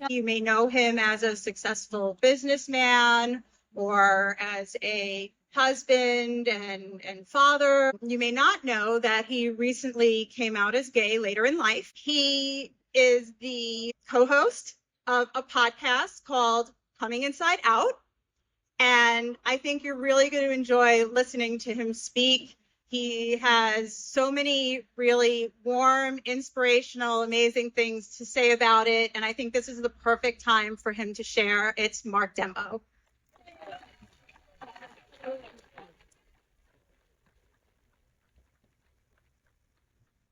You may know him as a successful businessman or as a husband and father. You may not know that he recently came out as gay later in life. He is the co-host of a podcast called Cominginsideout. And I think you're really going to enjoy listening to him speak. He has so many really warm, inspirational, amazing things to say about it. And I think this is the perfect time for him to share. It's Mark Dembo.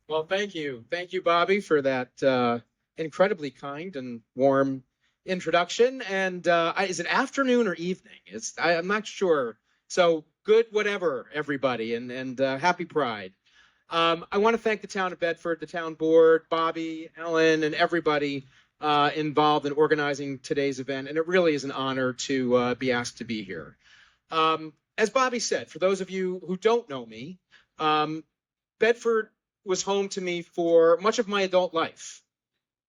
Well, thank you. Thank you, Bobby, for that incredibly kind and warm introduction. And is it afternoon or evening? I'm not sure. So good, whatever, everybody, and happy Pride. I want to thank the town of Bedford, the town board, Bobby, Ellen, and everybody involved in organizing today's event. And it really is an honor to be asked to be here. As Bobby said, for those of you who don't know me, Bedford was home to me for much of my adult life.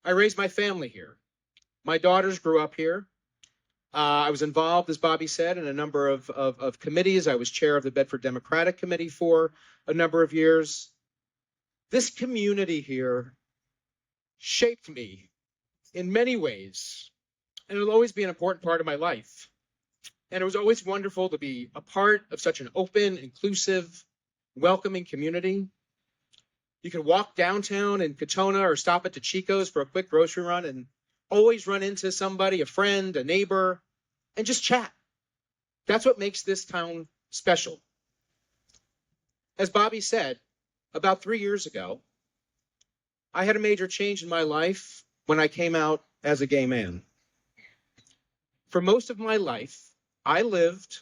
I raised my family here. My daughters grew up here. I was involved, as Bobby said, in a number of committees. I was chair of the Bedford Democratic Committee for a number of years. This community here shaped me in many ways, and it'll always be an important part of my life. And it was always wonderful to be a part of such an open, inclusive, welcoming community. You can walk downtown in Katona or stop at Chico's for a quick grocery run and always run into somebody, a friend, a neighbor, and just chat. That's what makes this town special. As Bobby said, about 3 years ago, I had a major change in my life when I came out as a gay man. For most of my life, I lived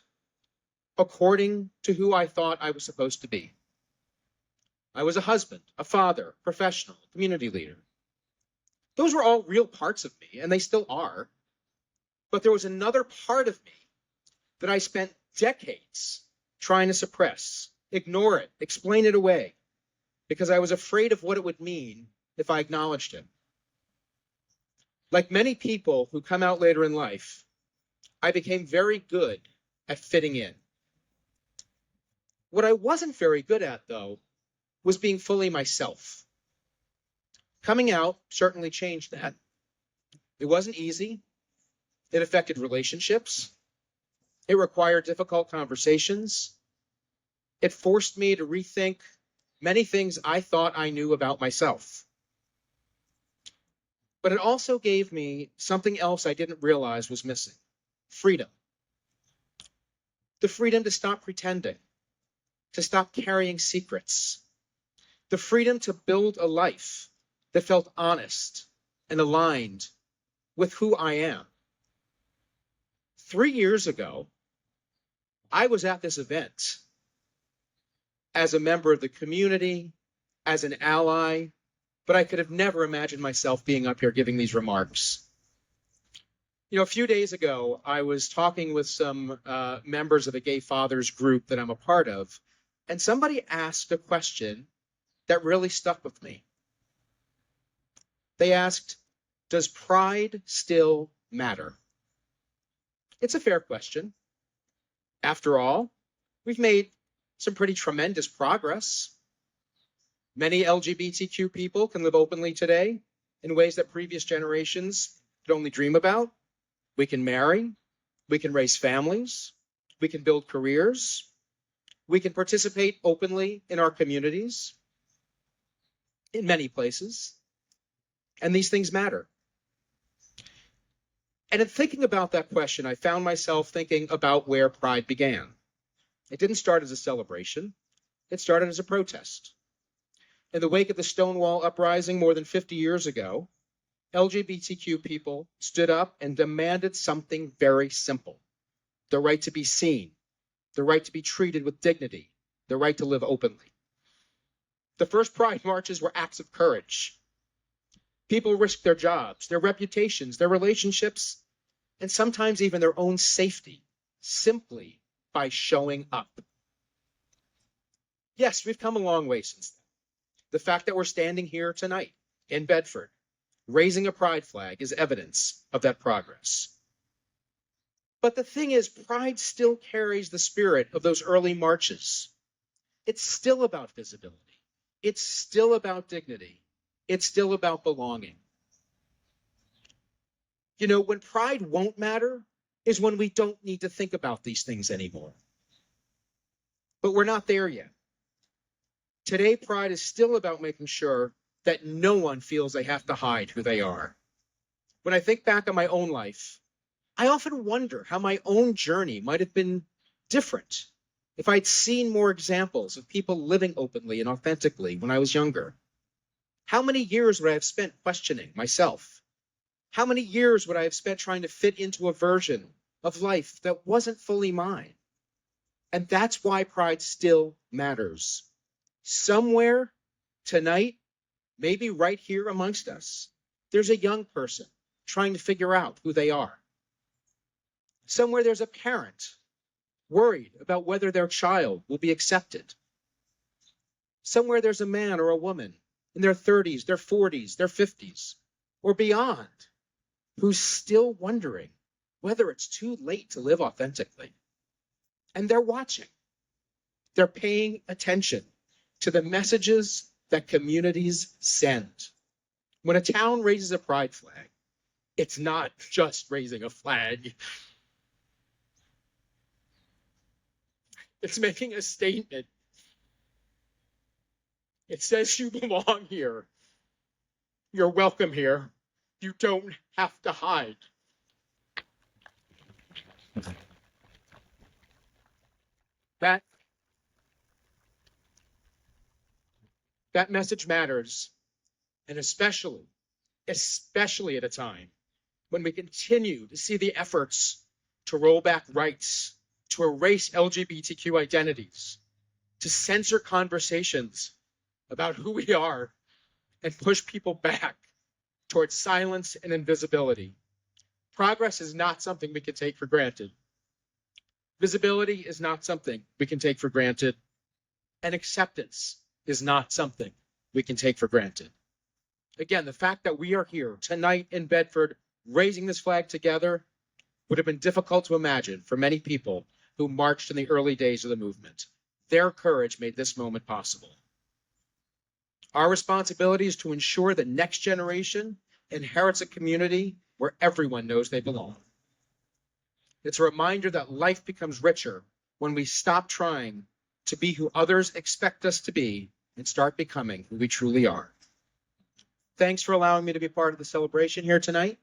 according to who I thought I was supposed to be. I was a husband, a father, professional, community leader. Those were all real parts of me, and they still are. But there was another part of me that I spent decades trying to suppress, ignore it, explain it away, because I was afraid of what it would mean if I acknowledged it. Like many people who come out later in life, I became very good at fitting in. What I wasn't very good at, though, was being fully myself. Coming out certainly changed that. It wasn't easy. It affected relationships. It required difficult conversations. It forced me to rethink many things I thought I knew about myself. But it also gave me something else I didn't realize was missing: freedom. The freedom to stop pretending, to stop carrying secrets, the freedom to build a life that felt honest and aligned with who I am. 3 years ago, I was at this event as a member of the community, as an ally, but I could have never imagined myself being up here giving these remarks. You know, a few days ago, I was talking with some members of a gay fathers group that I'm a part of, and somebody asked a question that really stuck with me. They asked, does pride still matter? It's a fair question. After all, we've made some pretty tremendous progress. Many LGBTQ people can live openly today in ways that previous generations could only dream about. We can marry, we can raise families, we can build careers, we can participate openly in our communities in many places, and these things matter. And in thinking about that question, I found myself thinking about where Pride began. It didn't start as a celebration. It started as a protest. In the wake of the Stonewall Uprising more than 50 years ago, LGBTQ people stood up and demanded something very simple: the right to be seen, the right to be treated with dignity, the right to live openly. The first Pride marches were acts of courage. People risked their jobs, their reputations, their relationships, and sometimes even their own safety, simply by showing up. Yes, we've come a long way since then. The fact that we're standing here tonight in Bedford, raising a pride flag is evidence of that progress. But the thing is, pride still carries the spirit of those early marches. It's still about visibility. It's still about dignity. It's still about belonging. You know, when pride won't matter is when we don't need to think about these things anymore. But we're not there yet. Today, pride is still about making sure that no one feels they have to hide who they are. When I think back on my own life, I often wonder how my own journey might have been different if I'd seen more examples of people living openly and authentically when I was younger. How many years would I have spent questioning myself? How many years would I have spent trying to fit into a version of life that wasn't fully mine? And that's why pride still matters. Somewhere tonight, maybe right here amongst us, there's a young person trying to figure out who they are. Somewhere there's a parent worried about whether their child will be accepted. Somewhere there's a man or a woman in their 30s, their 40s, their 50s, or beyond, who's still wondering whether it's too late to live authentically. And they're watching. They're paying attention to the messages that communities send. When a town raises a pride flag, it's not just raising a flag. It's making a statement. It says you belong here. You're welcome here. You don't have to hide. That message matters, and especially at a time when we continue to see the efforts to roll back rights, to erase LGBTQ identities, to censor conversations about who we are, and push people back towards silence and invisibility. Progress is not something we can take for granted. Visibility is not something we can take for granted. And acceptance is not something we can take for granted. Again, the fact that we are here tonight in Bedford raising this flag together would have been difficult to imagine for many people who marched in the early days of the movement. Their courage made this moment possible. Our responsibility is to ensure the next generation inherits a community where everyone knows they belong. It's a reminder that life becomes richer when we stop trying to be who others expect us to be and start becoming who we truly are. Thanks for allowing me to be part of the celebration here tonight.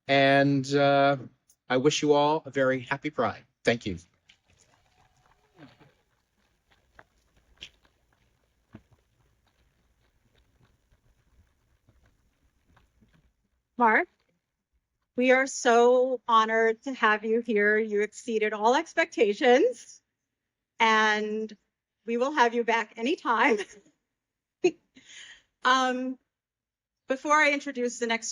And I wish you all a very happy Pride. Thank you. Mark, we are so honored to have you here. You exceeded all expectations, and we will have you back anytime. Before I introduce the next